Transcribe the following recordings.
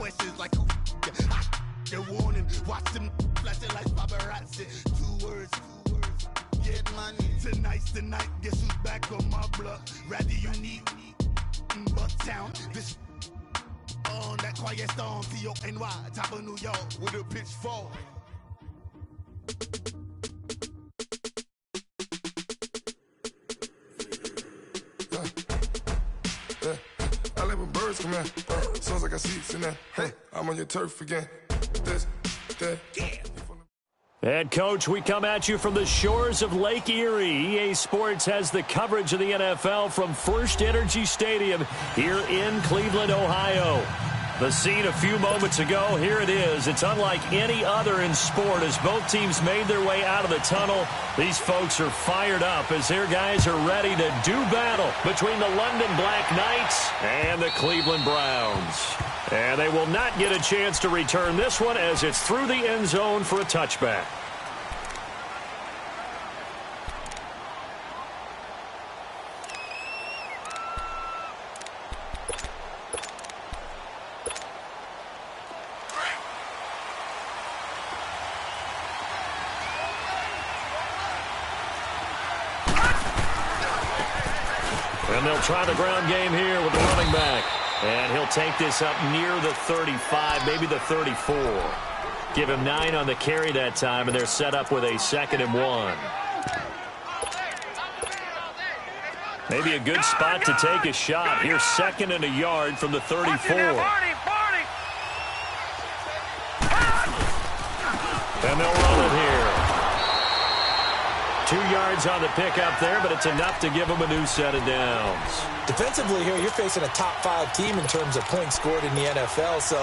questions like who the warning. Watch them flashing like paparazzi. Two words. Get money. Tonight's the night. Guess who's back on my block? Rather unique. Bucktown. This on that quiet storm. T-O-N-Y. Top of New York with a pitchfork. I let my birds come in. Sounds like I got seats in there. I'm on your turf again. This, that. And, Coach, we come at you from the shores of Lake Erie. EA Sports has the coverage of the NFL from First Energy Stadium here in Cleveland, Ohio. The scene a few moments ago, here it is. It's unlike any other in sport as both teams made their way out of the tunnel. These folks are fired up as their guys are ready to do battle between the London Black Knights and the Cleveland Browns. And they will not get a chance to return this one as it's through the end zone for a touchback. And they'll try the ground game here with the running back. And he'll take this up near the 35, maybe the 34. Give him 9 on the carry that time, and they're set up with a 2nd and 1. Maybe a good spot to take a shot. Here's 2nd and a yard from the 34. And they'll run it here. 2 yards on the pickup there, but it's enough to give them a new set of downs. Defensively here, you're facing a top-5 team in terms of points scored in the NFL. So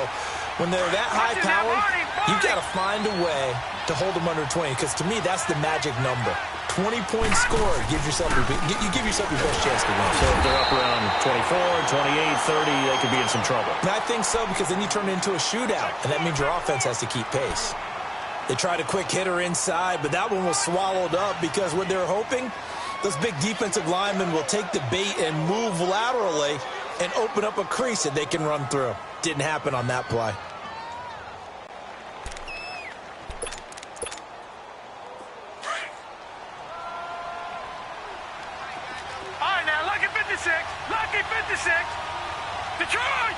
when they're that high-powered, you've got to find a way to hold them under 20. Because to me, that's the magic number. 20 points scored. You give yourself your best chance to win. So if they're up around 24, 28, 30, they could be in some trouble. And I think so, because then you turn it into a shootout, and that means your offense has to keep pace. They tried a quick hitter inside, but that one was swallowed up because what they're hoping, those big defensive linemen will take the bait and move laterally and open up a crease that they can run through. Didn't happen on that play. All right, now, lucky 56. Lucky 56. Detroit!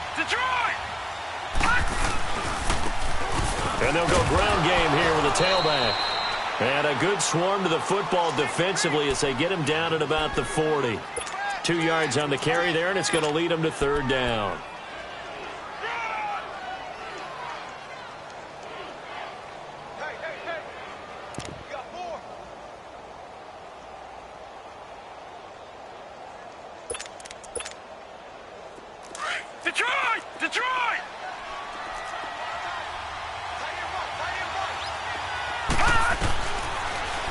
And they'll go ground game here with a tailback. And a good swarm to the football defensively as they get him down at about the 40. 2 yards on the carry there, and it's going to lead them to 3rd down. Detroit!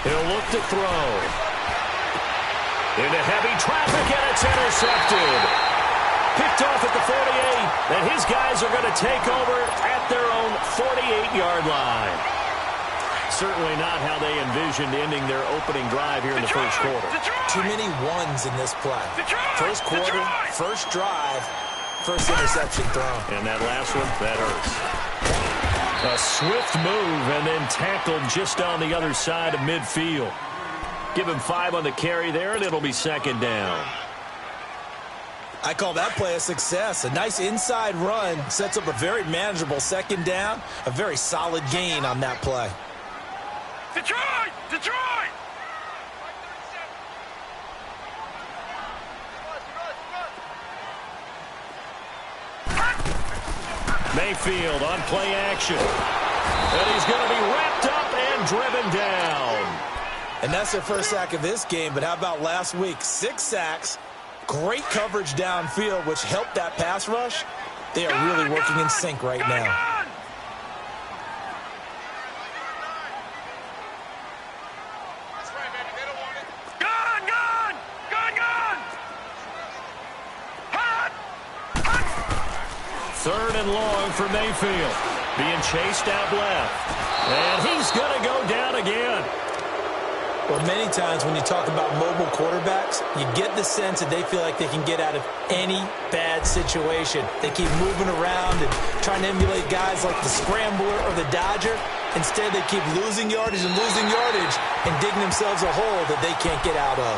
He'll look to throw. Into heavy traffic, and it's intercepted. Picked off at the 48, and his guys are going to take over at their own 48-yard line. Certainly not how they envisioned ending their opening drive here in the first quarter. Too many ones in this play. First quarter, first drive, first interception thrown. And that last one, that hurts. A swift move and then tackled just on the other side of midfield. Give him 5 on the carry there, and it'll be 2nd down. I call that play a success. A nice inside run sets up a very manageable 2nd down. A very solid gain on that play. Detroit! Mayfield on play action. And he's going to be wrapped up and driven down. And that's their first sack of this game, but how about last week? 6 sacks, great coverage downfield, which helped that pass rush. They are really working in sync right now. Third and long for Mayfield. Being chased out left. And he's going to go down again. Well, many times when you talk about mobile quarterbacks, you get the sense that they feel like they can get out of any bad situation. They keep moving around and trying to emulate guys like the Scrambler or the Dodger. Instead, they keep losing yardage and digging themselves a hole that they can't get out of.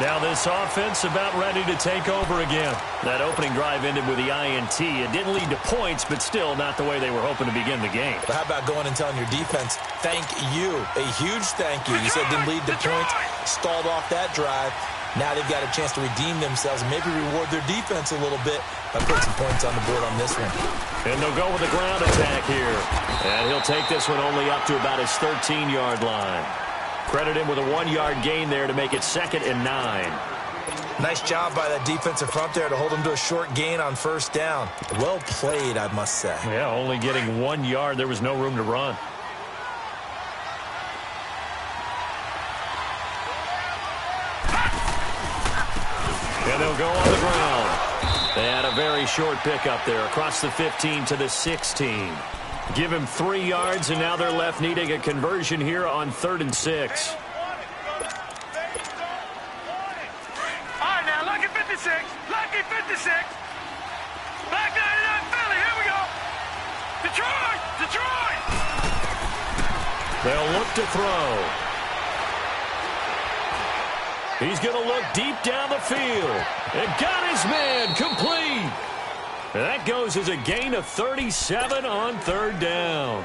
Now this offense about ready to take over again. That opening drive ended with the INT. It didn't lead to points, but still not the way they were hoping to begin the game. But how about going and telling your defense, thank you, a huge thank you. You said didn't lead to points, stalled off that drive. Now they've got a chance to redeem themselves and maybe reward their defense a little bit by putting some points on the board on this one. And they'll go with the ground attack here. And he'll take this one only up to about his 13-yard line. Credit him with a 1-yard gain there to make it 2nd and 9. Nice job by that defensive front there to hold him to a short gain on first down. Well played, I must say. Yeah, only getting 1 yard. There was no room to run. And they'll go on the ground. They had a very short pickup there across the 15 to the 16. Give him 3 yards, and now they're left needing a conversion here on 3rd and 6. All right, now, lucky 56. Lucky 56. Black 99 Philly. Here we go. Detroit. Detroit. They'll look to throw. He's going to look deep down the field. And got his man complete. And that goes as a gain of 37 on 3rd down.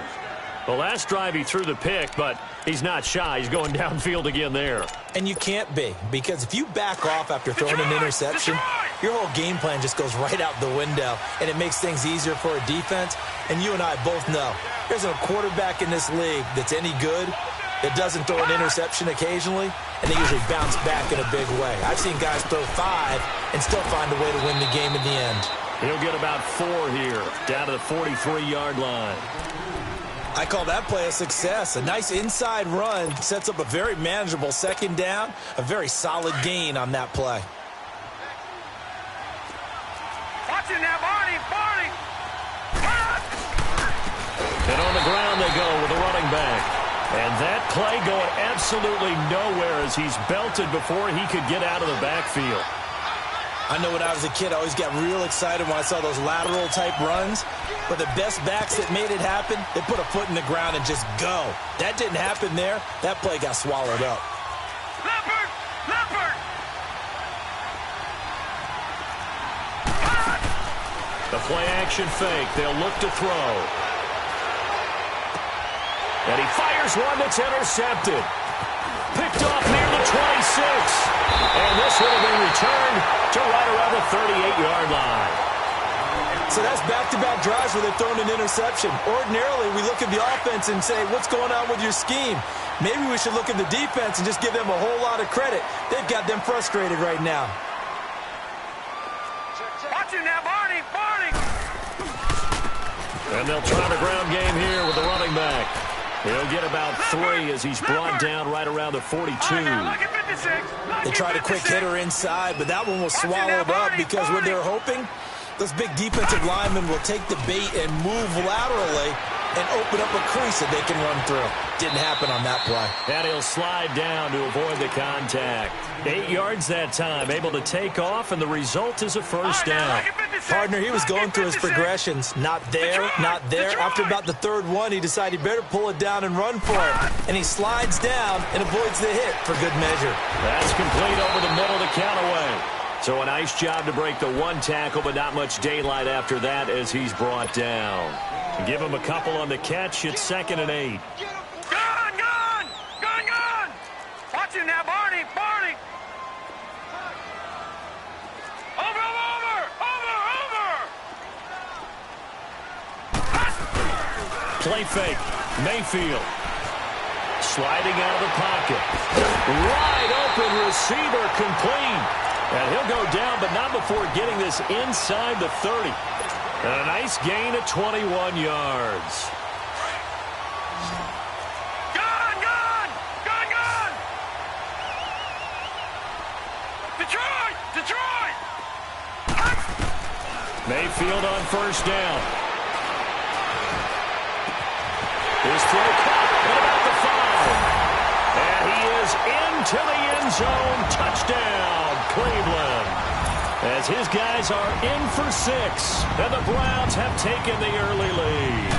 The last drive he threw the pick, but he's not shy. He's going downfield again there. And you can't be, because if you back off after throwing an interception, your whole game plan just goes right out the window, and it makes things easier for a defense. And you and I both know there's a quarterback in this league that's any good that doesn't throw an interception occasionally, and they usually bounce back in a big way. I've seen guys throw 5 and still find a way to win the game in the end. He'll get about 4 here, down to the 43-yard line. I call that play a success. A nice inside run sets up a very manageable 2nd down, a very solid gain on that play. Watch it now, Barney. Barney. And on the ground they go with the running back. And that play going absolutely nowhere as he's belted before he could get out of the backfield. I know when I was a kid, I always got real excited when I saw those lateral-type runs. But the best backs that made it happen, they put a foot in the ground and just go. That didn't happen there. That play got swallowed up. Leopard. Leopard. The play-action fake. They'll look to throw. And he fires one that's intercepted. Picked off near the 26. And this would have been returned to right around the 38-yard line. So that's back-to-back drives where they're throwing an interception. Ordinarily, we look at the offense and say, what's going on with your scheme? Maybe we should look at the defense and just give them a whole lot of credit. They've got them frustrated right now. Watch it now, Barney. Barney. And they'll try the ground game here with the running back. He'll get about 3 as he's brought down right around the 42. They tried a quick hitter inside, but that one was swallowed up because what they're hoping, those big defensive linemen will take the bait and move laterally and open up a crease that they can run through. Didn't happen on that play. And he'll slide down to avoid the contact. 8 yards that time, able to take off, and the result is a first down. Partner, he was going through his progressions. Not there, not there. After about the 3rd one, he decided he better pull it down and run for it. And he slides down and avoids the hit for good measure. That's complete over the middle to Callaway. So a nice job to break the 1 tackle, but not much daylight after that as he's brought down. Give him a couple on the catch. It's 2nd and 8. Gone, gone, gone, gone. Watch it now, Barney, Barney. Over, over, over, over. Play fake. Mayfield. Sliding out of the pocket. Wide open receiver complete. And he'll go down, but not before getting this inside the 30. And a nice gain of 21 yards. Gone, gone, gone, gone. Detroit, Detroit. Mayfield on first down. His throw caught at about the 5. And he is goes into the end zone. Touchdown, Cleveland. As his guys are in for 6, and the Browns have taken the early lead.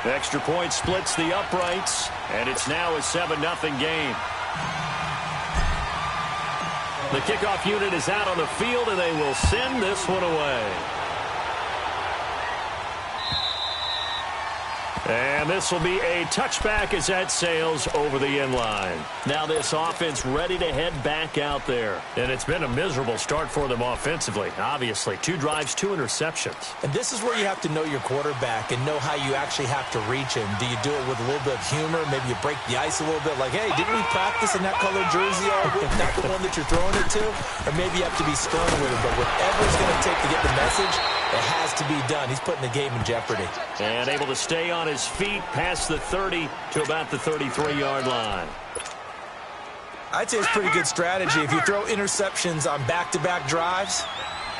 The extra point splits the uprights, and it's now a 7-0 game. The kickoff unit is out on the field, and they will send this one away. And this will be a touchback as that sails over the end line. Now this offense ready to head back out there. And it's been a miserable start for them offensively. Obviously, 2 drives, 2 interceptions. And this is where you have to know your quarterback and know how you actually have to reach him. Do you do it with a little bit of humor? Maybe you break the ice a little bit like, hey, didn't we practice in that colored jersey all week? Not the one that you're throwing it to? Or maybe you have to be stern with it. But whatever it's going to take to get the message, it has to be done. He's putting the game in jeopardy. And able to stay on his feet past the 30 to about the 33-yard line. I'd say it's pretty good strategy. If you throw interceptions on back-to-back drives,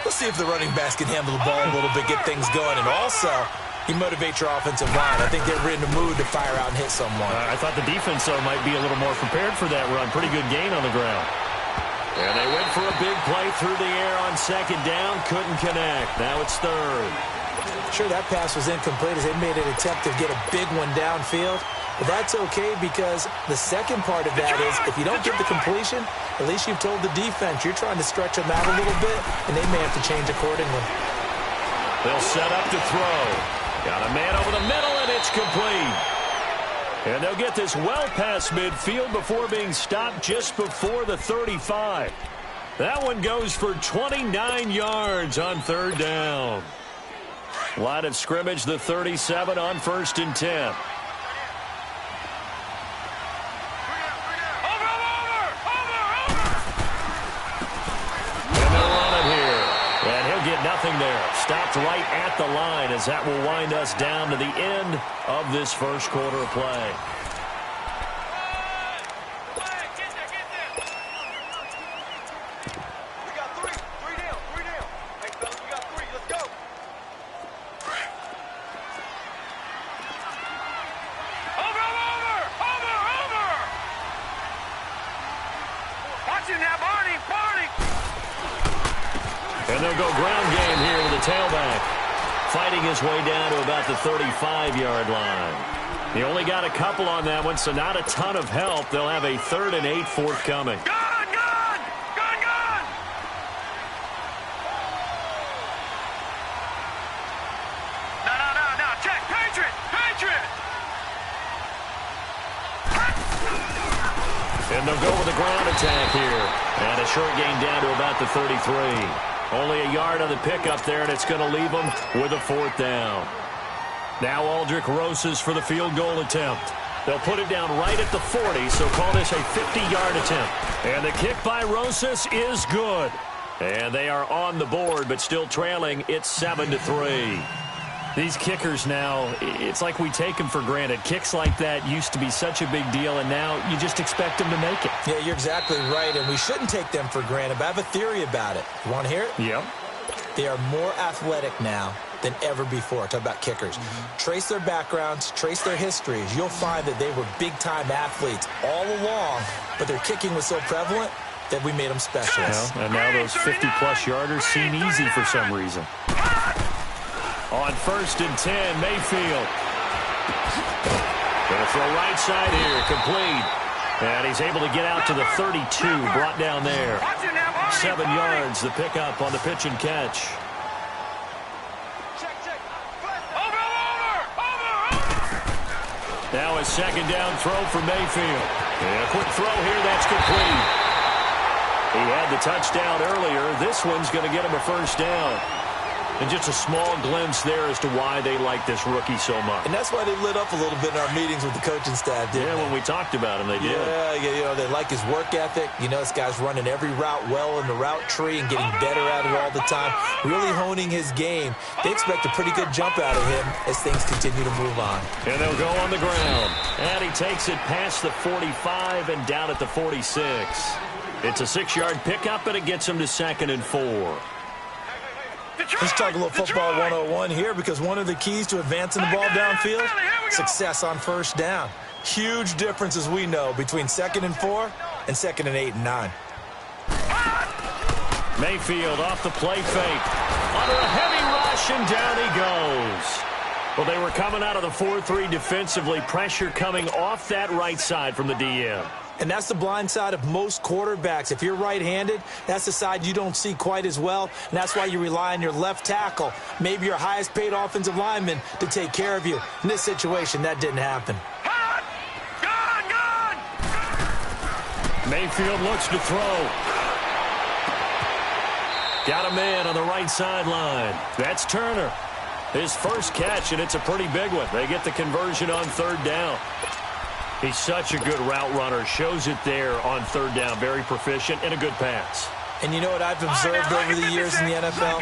let's see if the running backs can handle the ball a little bit, get things going. And also, you motivate your offensive line. I think they're in the mood to fire out and hit someone. I thought the defense, though, might be a little more prepared for that run. Pretty good gain on the ground. And they went for a big play through the air on 2nd down. Couldn't connect. Now it's 3rd. Sure, that pass was incomplete as they made an attempt to get a big one downfield. But that's okay because the second part of that is if you don't get the completion, at least you've told the defense you're trying to stretch them out a little bit, and they may have to change accordingly. They'll set up to throw. Got a man over the middle, and it's complete. And they'll get this well past midfield before being stopped just before the 35. That one goes for 29 yards on 3rd down. Line of scrimmage, the 37 on 1st and 10. Nothing there. Stopped right at the line as that will wind us down to the end of this first quarter of play. We got three down. Hey, fellas, we got 3. Let's go. Over. Watch him now, Barney. And they'll go ground game here with the tailback. Fighting his way down to about the 35-yard line. He only got a couple on that one, so not a ton of help. They'll have a 3rd and 8 forthcoming. Gun! No. Check. Patriot! And they'll go with a ground attack here. And a short gain down to about the 33. Only a yard on the pickup there, and it's going to leave them with a 4th down. Now Aldrich Rosas for the field goal attempt. They'll put it down right at the 40, so call this a 50-yard attempt. And the kick by Rosas is good. And they are on the board, but still trailing. It's 7-3. These kickers now, it's like we take them for granted. Kicks like that used to be such a big deal, and now you just expect them to make it. Yeah, you're exactly right, and we shouldn't take them for granted, but I have a theory about it. You want to hear it? Yep. They are more athletic now than ever before. Talk about kickers. Trace their backgrounds, trace their histories. You'll find that they were big-time athletes all along, but their kicking was so prevalent that we made them specialists. Well, and now those 50-plus yarders seem easy for some reason. On 1st and 10, Mayfield. Going to throw right side here, complete. And he's able to get out to the 32, brought down there. 7 yards, the pickup on the pitch and catch. Now a 2nd down throw for Mayfield. And a quick throw here, that's complete. He had the touchdown earlier. This one's going to get him a 1st down. And just a small glimpse there as to why they like this rookie so much. And that's why they lit up a little bit in our meetings with the coaching staff, didn't they? When we talked about him, they did. Yeah, they like his work ethic. This guy's running every route well in the route tree and getting better at it all the time, really honing his game. They expect a pretty good jump out of him as things continue to move on. And they'll go on the ground. And he takes it past the 45 and down at the 46. It's a 6-yard pickup, and it gets him to 2nd and 4. Let's talk a little football 101 here, because one of the keys to advancing the ball downfield, success on 1st down. Huge difference, as we know, between 2nd and 4 and 2nd and 8 and 9. Mayfield off the play fake. Under a heavy rush, and down he goes. Well, they were coming out of the 4-3 defensively. Pressure coming off that right side from the DM. And that's the blind side of most quarterbacks. If you're right-handed, that's the side you don't see quite as well, and that's why you rely on your left tackle, maybe your highest-paid offensive lineman, to take care of you. In this situation, that didn't happen. Mayfield looks to throw. Got a man on the right sideline. That's Turner. His first catch, and it's a pretty big one. They get the conversion on 3rd down. He's such a good route runner. Shows it there on 3rd down. Very proficient and a good pass. And you know what I've observed over the years in the NFL?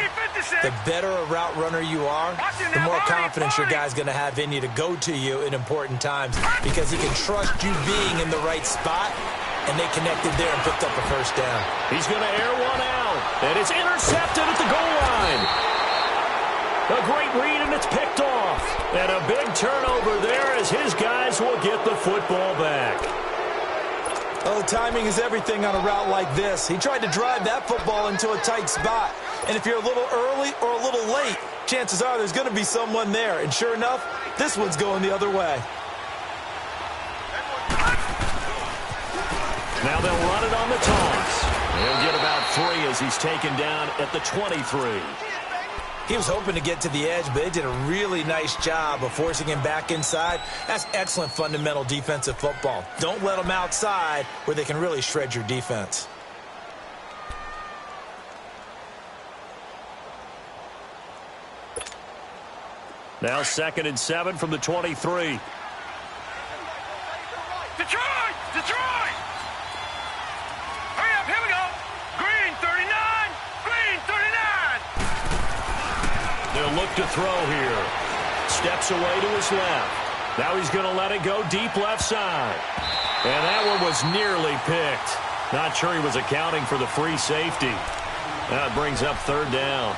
The better a route runner you are, the more confidence your guy's going to have in you to go to you in important times, because he can trust you being in the right spot, and they connected there and picked up a first down. He's going to air one out, and it's intercepted at the goal line. A great read, and it's picked off. And a big turnover there as his guys will get the football back. Oh, timing is everything on a route like this. He tried to drive that football into a tight spot. And if you're a little early or a little late, chances are there's going to be someone there. And sure enough, this one's going the other way. Now they'll run it on the toss. He'll get about 3 as he's taken down at the 23. He was hoping to get to the edge, but they did a really nice job of forcing him back inside. That's excellent fundamental defensive football. Don't let them outside where they can really shred your defense. Now 2nd and 7 from the 23. Detroit! Detroit! Hurry up, here we go. Green 39, Green 39. They'll look to throw here. Steps away to his left. Now he's going to let it go deep left side. And that one was nearly picked. Not sure he was accounting for the free safety. That brings up 3rd down.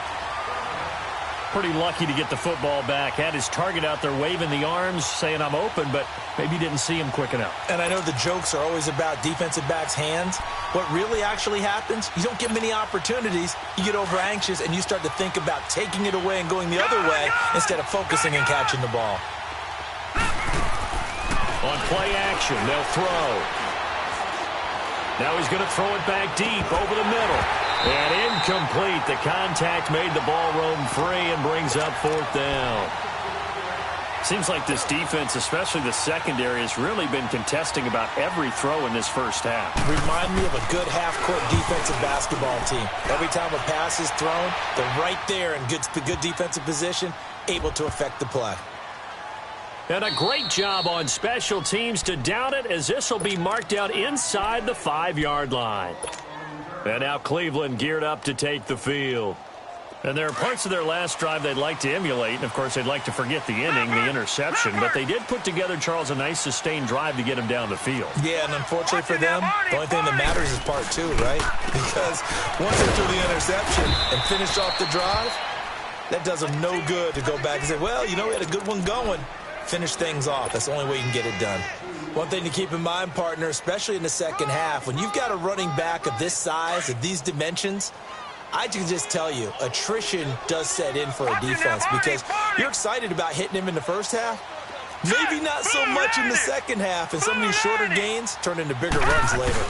Pretty lucky to get the football back. Had his target out there waving the arms, saying I'm open, but maybe didn't see him quick enough. And I know the jokes are always about defensive backs' hands. What really actually happens, you don't get many opportunities. You get over anxious, and you start to think about taking it away and going the other way instead of focusing and catching the ball. On play action, they'll throw. Now he's going to throw it back deep over the middle. And incomplete. The contact made the ball roam free and brings up 4th down. Seems like this defense, especially the secondary, has really been contesting about every throw in this first half. Remind me of a good half-court defensive basketball team. Every time a pass is thrown, they're right there in good defensive position, able to affect the play. And a great job on special teams to down it, as this will be marked out inside the 5-yard line. And now Cleveland geared up to take the field. And there are parts of their last drive they'd like to emulate. And, of course, they'd like to forget the inning, the interception. But they did put together, Charles, a nice sustained drive to get him down the field. Yeah, and unfortunately for them, the only thing that matters is part 2, right? Because once they threw the interception and finished off the drive, that does them no good to go back and say, well, you know, we had a good one going. Finish things off. That's the only way you can get it done. One thing to keep in mind, partner, especially in the second half, when you've got a running back of this size, of these dimensions, I can just tell you, attrition does set in for a defense, because you're excited about hitting him in the first half. Maybe not so much in the second half, and some of these shorter gains turn into bigger runs later.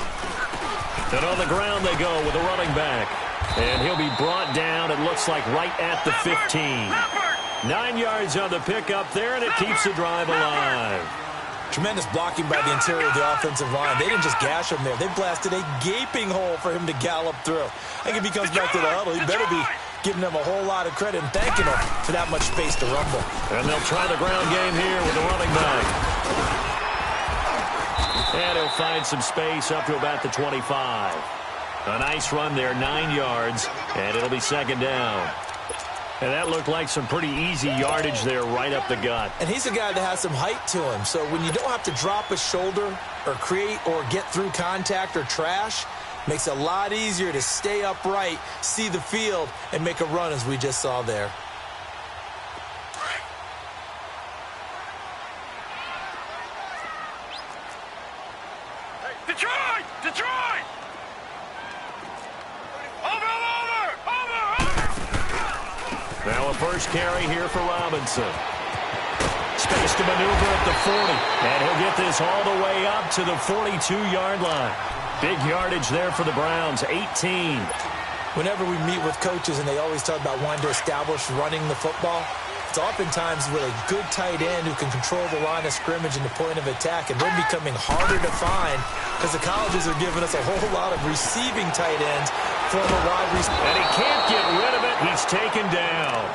And on the ground they go with a running back. And he'll be brought down, it looks like, right at the 15. 9 yards on the pickup there, and it keeps the drive alive. Tremendous blocking by the interior of the offensive line. They didn't just gash him there. They blasted a gaping hole for him to gallop through. I think if he comes back to the huddle, he better be giving them a whole lot of credit and thanking them for that much space to rumble. And they'll try the ground game here with the running back. And he'll find some space up to about the 25. A nice run there, 9 yards, and it'll be 2nd down. And that looked like some pretty easy yardage there right up the gut. And he's a guy that has some height to him. So when you don't have to drop a shoulder or create or get through contact or trash, makes it a lot easier to stay upright, see the field, and make a run as we just saw there. Now a first carry here for Robinson. Space to maneuver at the 40. And he'll get this all the way up to the 42-yard line. Big yardage there for the Browns, 18. Whenever we meet with coaches and they always talk about wanting to establish running the football, it's oftentimes with a good tight end who can control the line of scrimmage and the point of attack, and they're becoming harder to find because the colleges are giving us a whole lot of receiving tight ends, former wide receivers. And he can't get rid of it. He's taken down.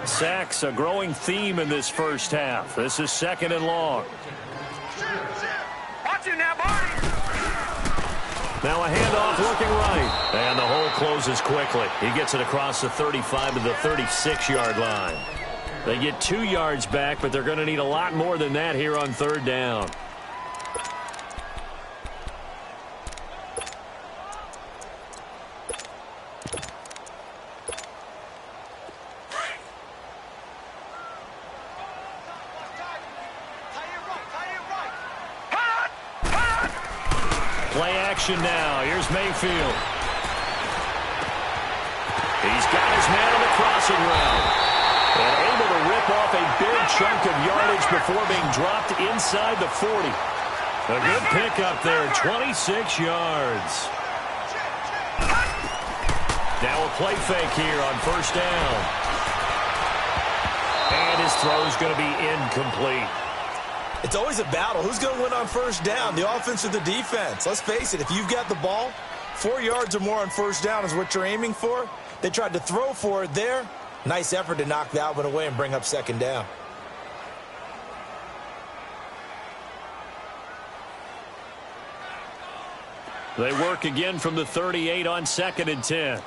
Sacks, a growing theme in this first half. This is 2nd and long. Watch it now, Barney. Now a handoff looking right. And the hole closes quickly. He gets it across the 35 to the 36-yard line. They get 2 yards back, but they're going to need a lot more than that here on 3rd down. Play action now. Here's Mayfield. He's got his man on the crossing route. And able to rip off a big chunk of yardage before being dropped inside the 40. A good pickup there, 26 yards. Now a play fake here on 1st down. And his throw's going to be incomplete. It's always a battle. Who's going to win on 1st down, the offense or the defense? Let's face it, if you've got the ball, 4 yards or more on 1st down is what you're aiming for. They tried to throw for it there. Nice effort to knock that one away and bring up 2nd down. They work again from the 38 on 2nd and 10.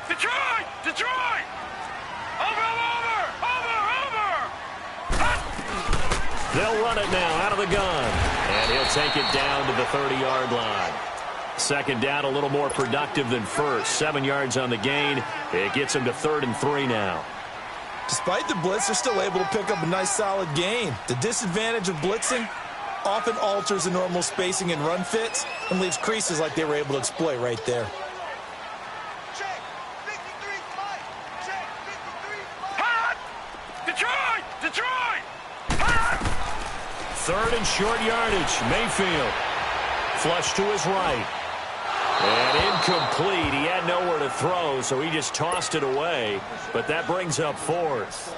Detroit! Detroit! Over! They'll run it now out of the gun. And he'll take it down to the 30-yard line. 2nd down, a little more productive than 1st. 7 yards on the gain. It gets him to 3rd and 3 now. Despite the blitz, they're still able to pick up a nice, solid gain. The disadvantage of blitzing often alters the normal spacing and run fits and leaves creases like they were able to exploit right there. Detroit! Detroit! 3rd and short yardage. Mayfield. Flush to his right. And incomplete. He had nowhere to throw, so he just tossed it away. But that brings up 4th.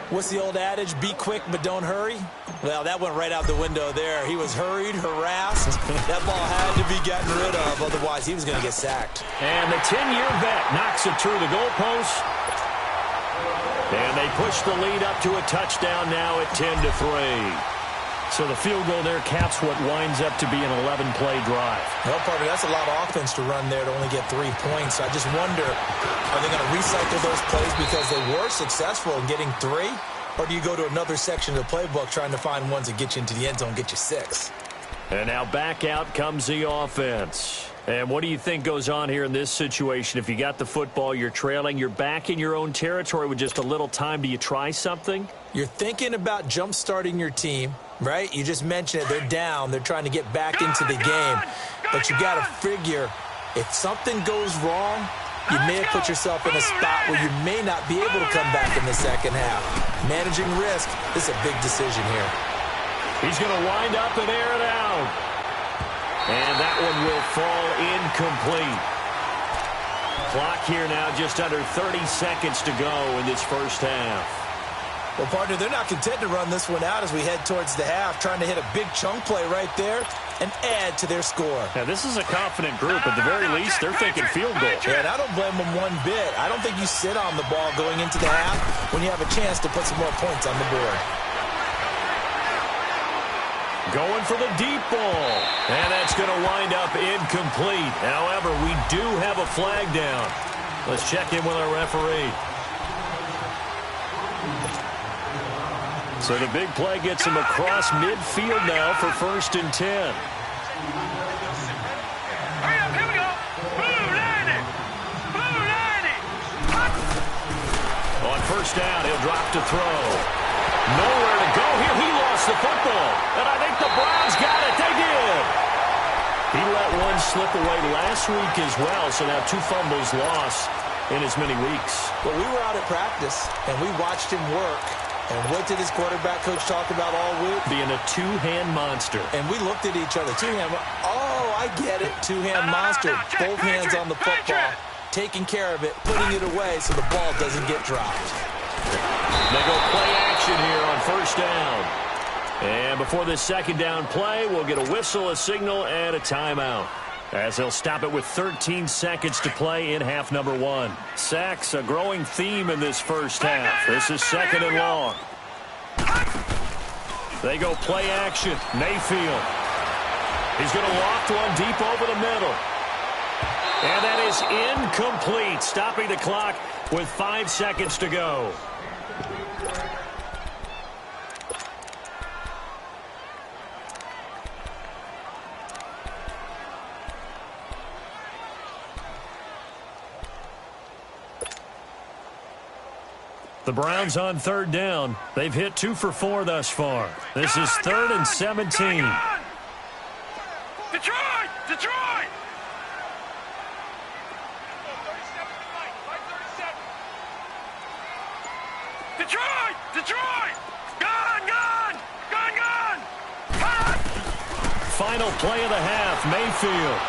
What's the old adage? Be quick, but don't hurry? Well, that went right out the window there. He was hurried, harassed. That ball had to be gotten rid of, otherwise he was going to get sacked. And the 10-year vet knocks it through the goalpost. And they push the lead up to a touchdown now at 10-3. So the field goal there caps what winds up to be an 11-play drive. Well, partner, that's a lot of offense to run there to only get 3 points. I just wonder, are they going to recycle those plays because they were successful in getting 3? Or do you go to another section of the playbook trying to find ones that get you into the end zone, get you 6? And now back out comes the offense. And what do you think goes on here in this situation? If you got the football, you're trailing, you're back in your own territory with just a little time. Do you try something? You're thinking about jump-starting your team, right? You just mentioned it. They're down. They're trying to get back into the game. But you got to figure, if something goes wrong, you may have put yourself in a spot where you may not be able to come back in the second half. Managing risk is a big decision here. He's going to wind up and air it out. And that one will fall incomplete. Clock here now just under 30 seconds to go in this first half. Well, partner, they're not content to run this one out as we head towards the half, trying to hit a big chunk play right there and add to their score. Now, this is a confident group. At the very least, they're thinking field goal. Yeah, and I don't blame them one bit. I don't think you sit on the ball going into the half when you have a chance to put some more points on the board. Going for the deep ball. And that's going to wind up incomplete. However, we do have a flag down. Let's check in with our referee. So the big play gets him across midfield now for 1st and 10. Hurry up, here we go. Blue 90. Blue 90. On 1st down, he'll drop to throw. Nowhere to go here. He lost the football. And I think the Browns got one slip away last week as well, so now 2 fumbles lost in as many weeks. Well, we were out at practice, and we watched him work. And what did his quarterback coach talk about all week? Being a two-hand monster. And we looked at each other. Two-hand. Oh, I get it. Two-hand monster. Both hands on the football. Taking care of it. Putting it away so the ball doesn't get dropped. They go play action here on first down. And before this second down play, we'll get a whistle, a signal, and a timeout, as they'll stop it with 13 seconds to play in half number 1. Sacks, a growing theme in this first half. This is 2nd and long. They go play action. Mayfield. He's going to loft one deep over the middle. And that is incomplete, stopping the clock with 5 seconds to go. The Browns on 3rd down. They've hit 2 for 4 thus far. This is 3rd and 17. Detroit! Detroit! Detroit! Detroit! Gone! Gone! Gone! Gone! Final play of the half, Mayfield.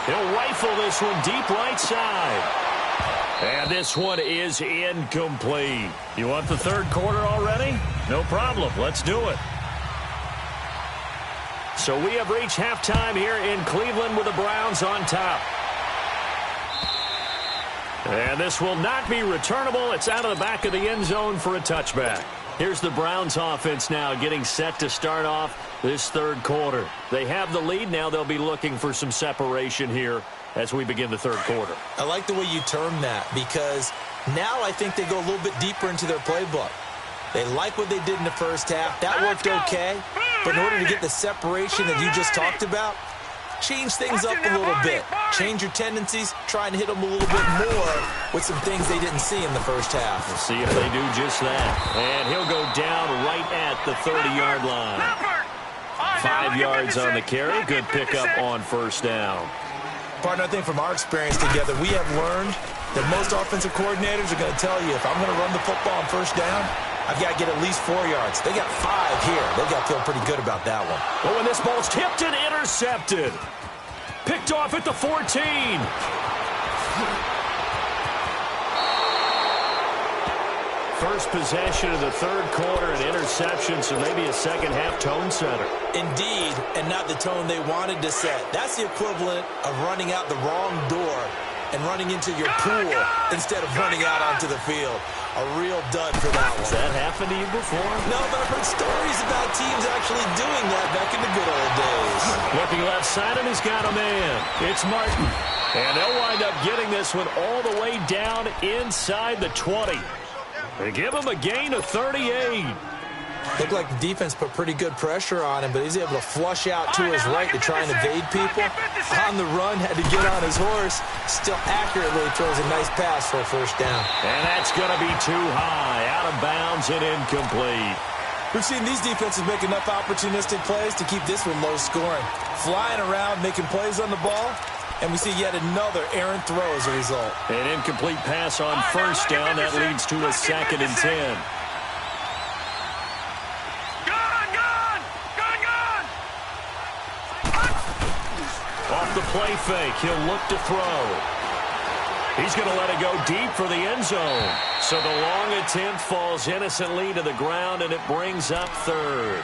He'll rifle this one deep right side. And this one is incomplete. You want the 3rd quarter already? No problem. Let's do it. So we have reached halftime here in Cleveland with the Browns on top. And this will not be returnable. It's out of the back of the end zone for a touchback. Here's the Browns offense now getting set to start off this 3rd quarter. They have the lead. Now they'll be looking for some separation here as we begin the 3rd quarter. I like the way you term that, because now I think they go a little bit deeper into their playbook. They like what they did in the first half. That worked okay. But in order to get the separation that you just talked about, change things up a little bit. Change your tendencies, try and hit them a little bit more with some things they didn't see in the first half. We'll see if they do just that. And he'll go down right at the 30-yard line. 5 yards on the carry. Good pickup on first down. Partner, I think from our experience together, we have learned that most offensive coordinators are going to tell you, if I'm going to run the football on first down, I've got to get at least 4 yards. They got 5 here. They've got to feel pretty good about that one. But when this ball's tipped and intercepted. Picked off at the 14. First possession of the 3rd quarter, an interception, so maybe a second-half tone setter. Indeed, and not the tone they wanted to set. That's the equivalent of running out the wrong door and running into your pool instead of running out onto the field. A real dud for that one. Has that happened to you before? No, but I've heard stories about teams actually doing that back in the good old days. Looking left side, and he's got a man. It's Martin. And they'll wind up getting this one all the way down inside the 20. They give him a gain of 38. Looked like the defense put pretty good pressure on him, but he's able to flush out to his right to try and evade people. On the run, had to get on his horse. Still accurately throws a nice pass for a first down. And that's going to be too high, out of bounds and incomplete. We've seen these defenses make enough opportunistic plays to keep this one low scoring. Flying around, making plays on the ball. And we see yet another errant throw as a result. An incomplete pass on first down. That leads to a 2nd and 10. Off the play fake, he'll look to throw. He's going to let it go deep for the end zone. So the long attempt falls innocently to the ground, and it brings up 3rd.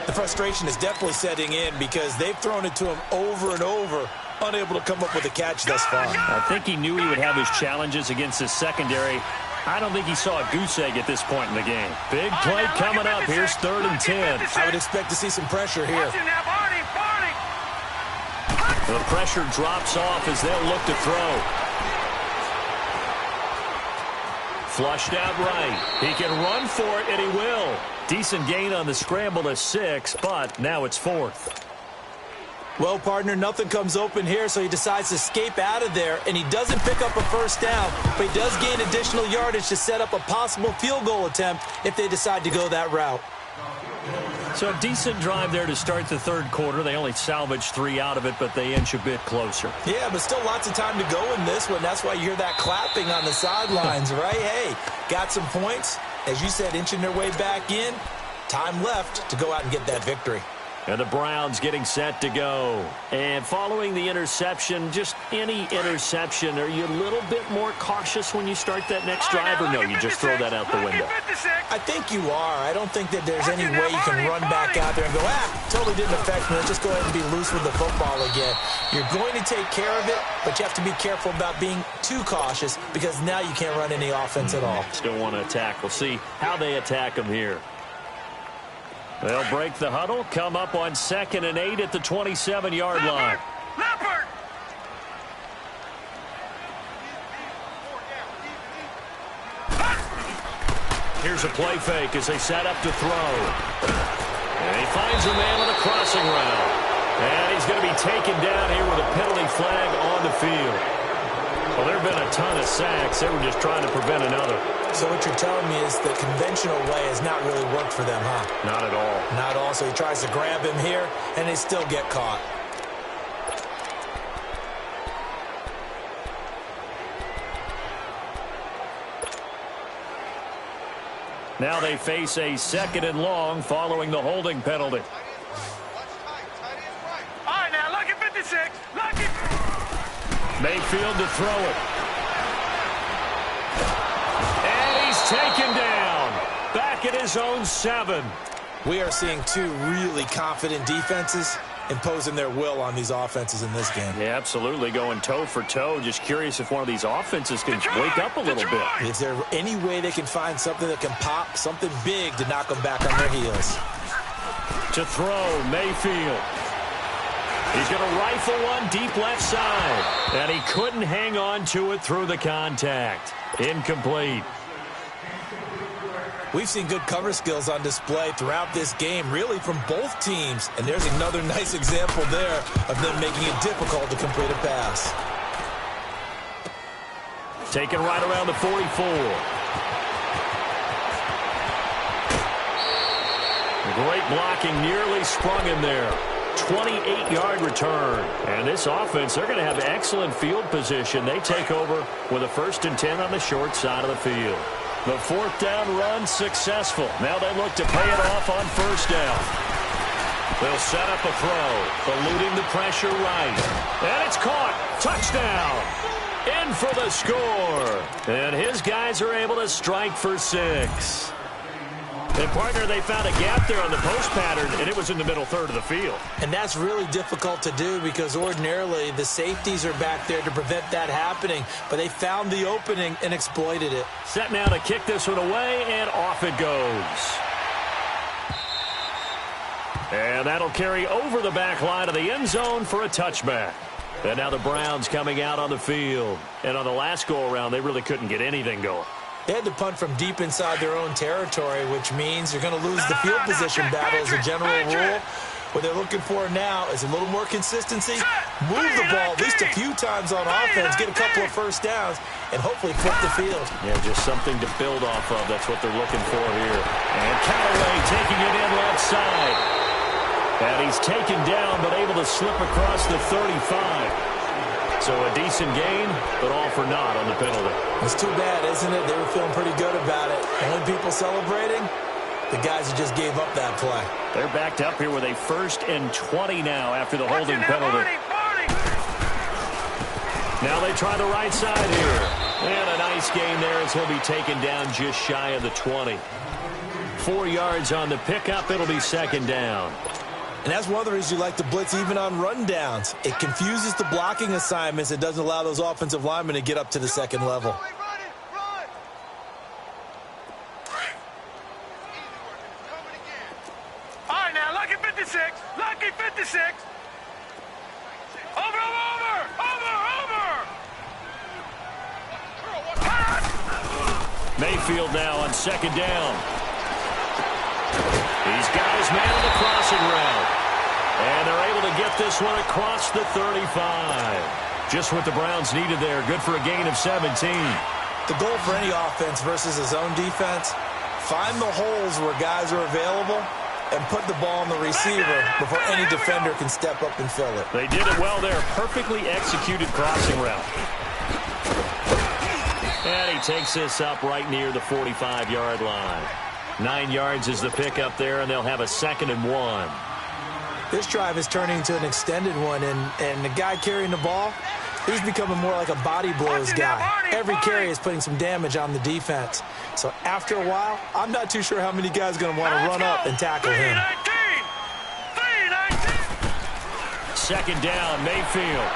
The frustration is definitely setting in because they've thrown it to him over and over, unable to come up with a catch thus far. I think he knew he would have his challenges against his secondary. I don't think he saw a goose egg at this point in the game. Big play coming up. Here's 3rd and 10. I would expect to see some pressure here. The pressure drops off as they'll look to throw. Flushed out right. He can run for it, and he will. Decent gain on the scramble to 6, but now it's 4th. Well, partner, nothing comes open here, so he decides to escape out of there, and he doesn't pick up a first down, but he does gain additional yardage to set up a possible field goal attempt if they decide to go that route. So a decent drive there to start the third quarter. They only salvaged 3 out of it, but they inch a bit closer. Yeah, but still lots of time to go in this one. That's why you hear that clapping on the sidelines, right? Hey, got some points. As you said, inching their way back in. Time left to go out and get that victory. And the Browns getting set to go. And following the interception, just any interception, are you a little bit more cautious when you start that next drive, or no, you just throw that out the window? I think you are. I don't think that there's any way you can run back out there and go, totally didn't affect me. Let's just go ahead and be loose with the football again. You're going to take care of it, but you have to be careful about being too cautious because now you can't run any offense at all. Still want to attack. We'll see how they attack them here. They'll break the huddle, come up on 2nd and 8 at the 27-yard line. Leopard! Here's a play fake as they set up to throw. And he finds a man on a crossing route. And he's going to be taken down here with a penalty flag on the field. Well, there have been a ton of sacks. They were just trying to prevent another. So what you're telling me is the conventional way has not really worked for them, huh? Not at all. Not at all. So he tries to grab him here, and they still get caught. Now they face a 2nd and long following the holding penalty. All right, now, lucky 56. Lucky. Mayfield to throw it. And he's taken down. Back at his own 7. We are seeing two really confident defenses imposing their will on these offenses in this game. Yeah, absolutely. Going toe for toe. Just curious if one of these offenses can wake up a little bit. Is there any way they can find something that can pop, something big to knock them back on their heels? To throw, Mayfield. He's going to rifle one deep left side. And he couldn't hang on to it through the contact. Incomplete. We've seen good cover skills on display throughout this game, really from both teams. And there's another nice example there of them making it difficult to complete a pass. Taken right around the 44. Great blocking, nearly sprung him there. 28-yard return. And this offense, they're going to have excellent field position. They take over with a 1st and 10 on the short side of the field. The 4th down run successful. Now they look to pay it off on 1st down. They'll set up a throw, eluding the pressure right. And it's caught. Touchdown. In for the score. And his guys are able to strike for 6. And, partner, they found a gap there on the post pattern, and it was in the middle 3rd of the field. And that's really difficult to do because ordinarily the safeties are back there to prevent that happening. But they found the opening and exploited it. Set now to kick this one away, and off it goes. And that'll carry over the back line of the end zone for a touchback. And now the Browns coming out on the field. And on the last go-around, they really couldn't get anything going. They had to punt from deep inside their own territory, which means you're going to lose the field position battle as a general rule. What they're looking for now is a little more consistency, move the ball at least a few times on offense, get a couple of 1st downs, and hopefully flip the field. Yeah, just something to build off of. That's what they're looking for here. And Callaway taking it in left side. And he's taken down, but able to slip across the 35. So a decent gain, but all for naught on the penalty. It's too bad, isn't it? They were feeling pretty good about it. Only people celebrating, the guys who just gave up that play. They're backed up here with a 1st and 20 now after the holding penalty. Now they try the right side here. And a nice gain there as he'll be taken down just shy of the 20. 4 yards on the pickup. It'll be 2nd down. And that's one of the reasons you like to blitz even on rundowns. It confuses the blocking assignments. It doesn't allow those offensive linemen to get up to the 2nd level. All right, now, lucky 56. Lucky 56. Over. Mayfield now on 2nd down. He's got his man on the crossing route. And they're able to get this one across the 35. Just what the Browns needed there. Good for a gain of 17. The goal for any offense versus a zone defense, find the holes where guys are available and put the ball on the receiver before any defender can step up and fill it. They did it well there. Perfectly executed crossing route. And he takes this up right near the 45-yard line. 9 yards is the pickup there, and they'll have a 2nd and 1. This drive is turning into an extended one, and the guy carrying the ball, he's becoming more like a body blows guy. Every carry is putting some damage on the defense. So after a while, I'm not too sure how many guys are going to want to run up and tackle him. 2nd down, Mayfield.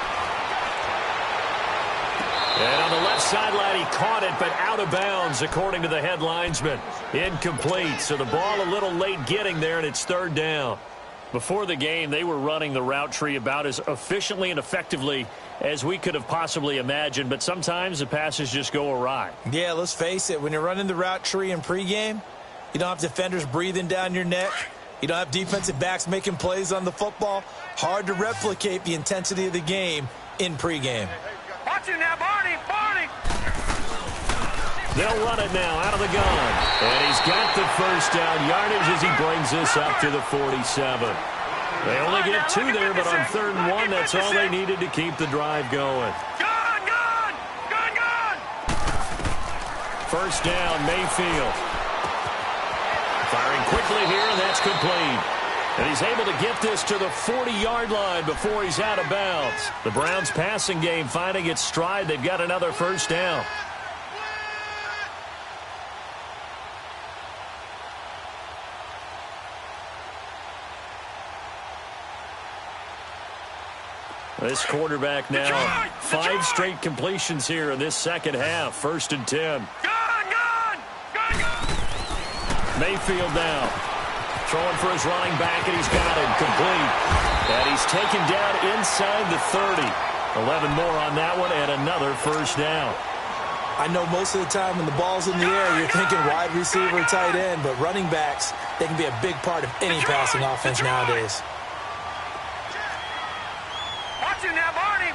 And on the left sideline, he caught it, but out of bounds, according to the head linesman. Incomplete, so the ball a little late getting there, and it's 3rd down. Before the game, they were running the route tree about as efficiently and effectively as we could have possibly imagined, but sometimes the passes just go awry. Yeah, let's face it. When you're running the route tree in pregame, you don't have defenders breathing down your neck. You don't have defensive backs making plays on the football. Hard to replicate the intensity of the game in pregame. Watch him now, Barney! They'll run it now out of the gun. And he's got the 1st down yardage as he brings this up to the 47. They only get 2 there, but on 3rd and 1, that's all they needed to keep the drive going. Gun! 1st down, Mayfield. Firing quickly here, and that's complete. And he's able to get this to the 40-yard line before he's out of bounds. The Browns' passing game finding its stride. They've got another 1st down. This quarterback now, 5 straight completions here in this 2nd half. 1st and 10. Mayfield now. Throwing for his running back, and he's got him complete. And he's taken down inside the 30. 11 more on that one, and another 1st down. I know most of the time when the ball's in the air, you're thinking wide receiver, tight end, but running backs, they can be a big part of any passing offense nowadays. Watch him now, Barney!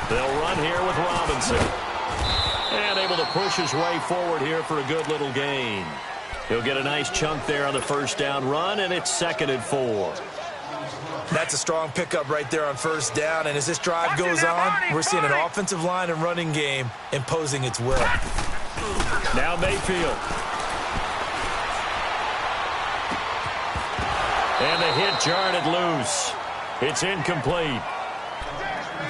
They'll run here with Robinson. And able to push his way forward here for a good little gain. He'll get a nice chunk there on the 1st down run, and it's 2nd and 4. That's a strong pickup right there on 1st down, and as this drive goes on, we're seeing an offensive line and running game imposing its will. Now Mayfield. And the hit jarred it loose. It's incomplete.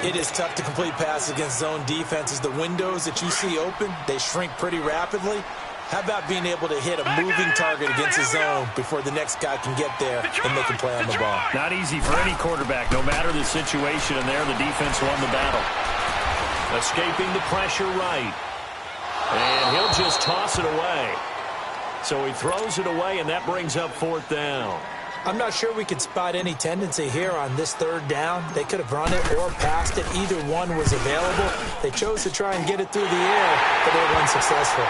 It is tough to complete passes against zone defenses. The windows that you see open, they shrink pretty rapidly. How about being able to hit a moving target against a zone before the next guy can get there and make a play on the ball? Not easy for any quarterback, no matter the situation, and there the defense won the battle. Escaping the pressure right. And he'll just toss it away. So he throws it away, and that brings up 4th down. I'm not sure we could spot any tendency here on this 3rd down. They could have run it or passed it. Either one was available. They chose to try and get it through the air, but they were unsuccessful.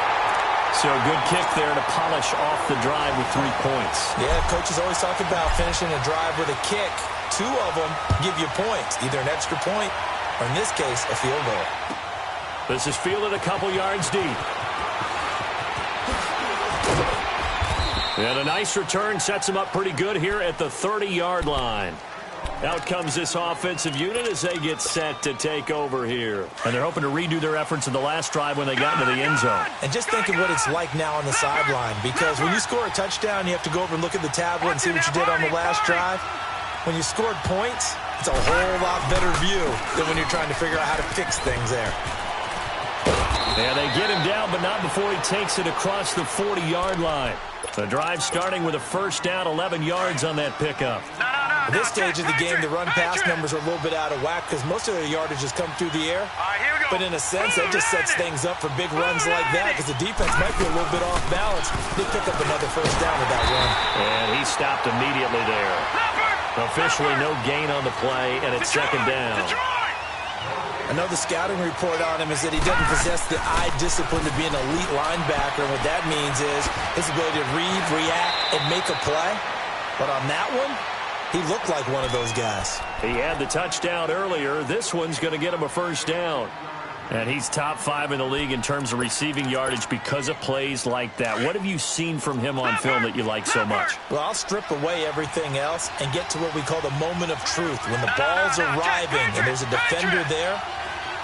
So a good kick there to polish off the drive with 3 points. Yeah, coaches always talk about finishing a drive with a kick. 2 of them give you points, either an extra point or, in this case, a field goal. This is fielded a couple yards deep. And a nice return sets him up pretty good here at the 30-yard line. Out comes this offensive unit as they get set to take over here. And they're hoping to redo their efforts in the last drive when they got into the end zone. And just think of what it's like now on the sideline, because when you score a touchdown, you have to go over and look at the tablet and see what you did on the last drive. When you scored points, it's a whole lot better view than when you're trying to figure out how to fix things there. And they get him down, but not before he takes it across the 40-yard line. The drive starting with a 1st down, 11 yards on that pickup. At this stage of the game, the run-pass numbers are a little bit out of whack because most of their yardage has come through the air. But in a sense, that just sets things up for big runs like that because the defense might be a little bit off balance. They pick up another 1st down with that run. And he stopped immediately there. Officially no gain on the play, and it's 2nd down. I know the scouting report on him is that he doesn't possess the eye discipline to be an elite linebacker. And what that means is his ability to read, react, and make a play. But on that one, he looked like one of those guys. He had the touchdown earlier. This one's going to get him a 1st down. And he's top 5 in the league in terms of receiving yardage because of plays like that. What have you seen from him on film that you like so much? Well, I'll strip away everything else and get to what we call the moment of truth. When the ball's arriving and there's a defender there,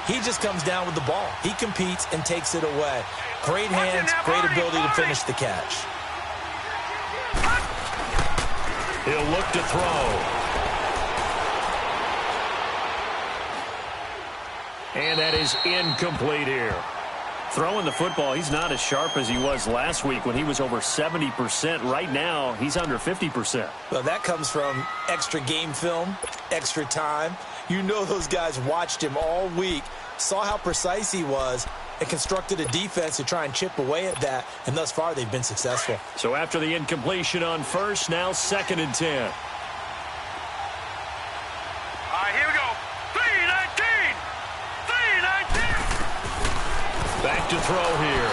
he just comes down with the ball. He competes and takes it away. Great hands, great ability to finish the catch. He'll look to throw. And that is incomplete here. Throwing the football, he's not as sharp as he was last week when he was over 70%. Right now, he's under 50%. Well, that comes from extra game film, extra time. You know those guys watched him all week, saw how precise he was, and constructed a defense to try and chip away at that, and thus far they've been successful. So after the incompletion on first, now 2nd and 10. All right, here we go. 3-19. 3-19. Back to throw here.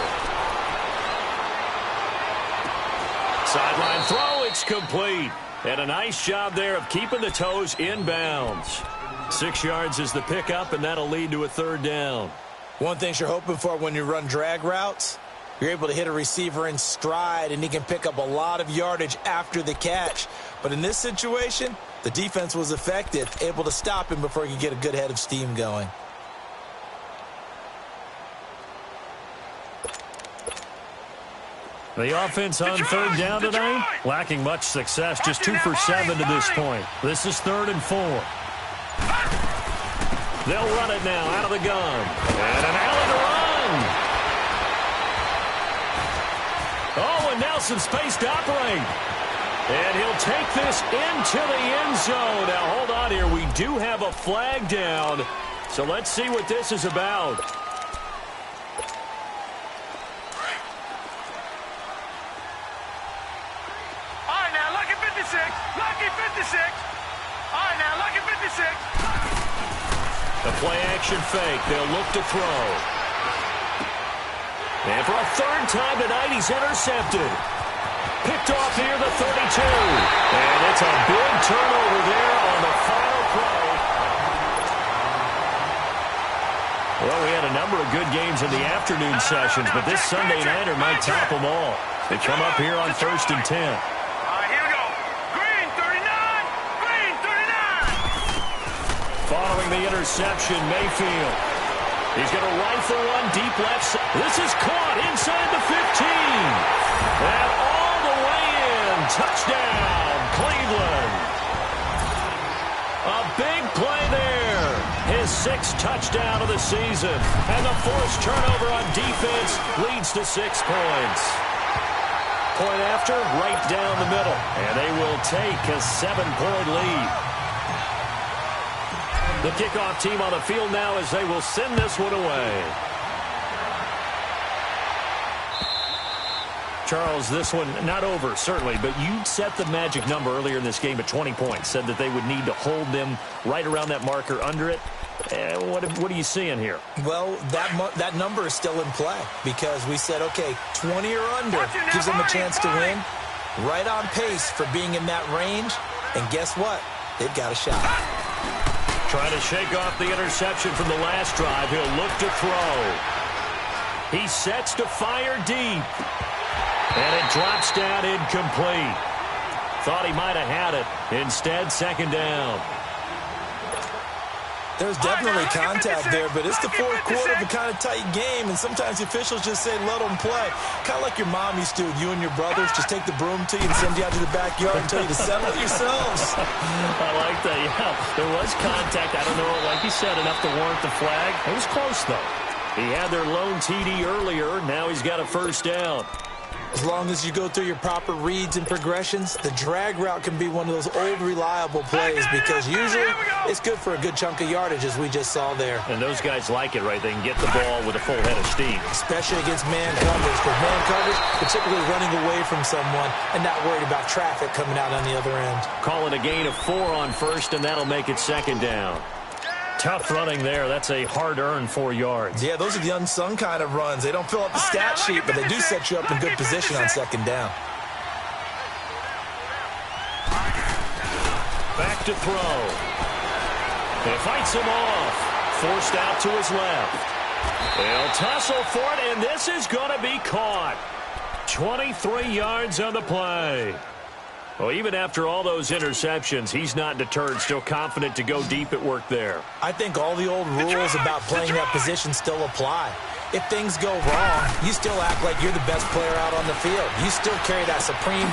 Sideline throw, it's complete. And a nice job there of keeping the toes in bounds. 6 yards is the pickup, and that'll lead to a 3rd down. One thing you're hoping for when you run drag routes, you're able to hit a receiver in stride, and he can pick up a lot of yardage after the catch. But in this situation, the defense was effective, able to stop him before he could get a good head of steam going. The offense on 3rd down tonight, lacking much success, just 2 for 7 to this point. This is 3rd and 4. They'll run it now out of the gun. And an alley to run. Oh, and now some space to operate. And he'll take this into the end zone. Now, hold on here. We do have a flag down. So let's see what this is about. Lucky 56. All right, now, lucky 56. The play action fake. They'll look to throw. And for a 3rd time tonight, he's intercepted. Picked off here, the 32. And it's a big turnover there on the final play. Well, we had a number of good games in the afternoon sessions, but this Sunday nighter might top them all. They come up here on 1st and 10. Following the interception, Mayfield. He's going to rifle one deep left. This is caught inside the 15. And all the way in. Touchdown, Cleveland. A big play there. His 6th touchdown of the season. And the forced turnover on defense leads to 6 points. Point after, right down the middle. And they will take a 7-point lead. The kickoff team on the field now as they will send this one away. Charles, this one not over, certainly, but you set the magic number earlier in this game at 20 points. Said that they would need to hold them right around that marker under it. What are you seeing here? Well, that number is still in play because we said, okay, 20 or under gives them a chance to win. Right on pace for being in that range. And guess what? They've got a shot. Trying to shake off the interception from the last drive. He'll look to throw. He sets to fire deep. And it drops down incomplete. Thought he might have had it. Instead, 2nd down. There's definitely contact there, but it's the 4th quarter of a kind of tight game, and sometimes the officials just say, let them play. Kind of like your mom used to with you and your brothers. Just take the broom to you and send you out to the backyard and tell you to settle it yourselves. I like that, yeah. There was contact. I don't know, like you said, enough to warrant the flag. It was close, though. He had their lone TD earlier. Now he's got a 1st down. As long as you go through your proper reads and progressions, the drag route can be one of those old reliable plays because usually it's good for a good chunk of yardage, as we just saw there. And those guys like it, right? They can get the ball with a full head of steam. Especially against man coverage. With man coverage, they're typically running away from someone and not worried about traffic coming out on the other end. Calling a gain of 4 on 1st, and that'll make it 2nd down. Tough running there. That's a hard-earned 4 yards. Yeah, those are the unsung kind of runs. They don't fill up the stat sheet, but they do set you up in good position on 2nd down. Back to throw. He fights him off. Forced out to his left. They'll tussle for it, and this is going to be caught. 23 yards on the play. Well, even after all those interceptions, he's not deterred, still confident to go deep at work there. I think all the old rules about playing that position still apply. If things go wrong, you still act like you're the best player out on the field. You still carry that supreme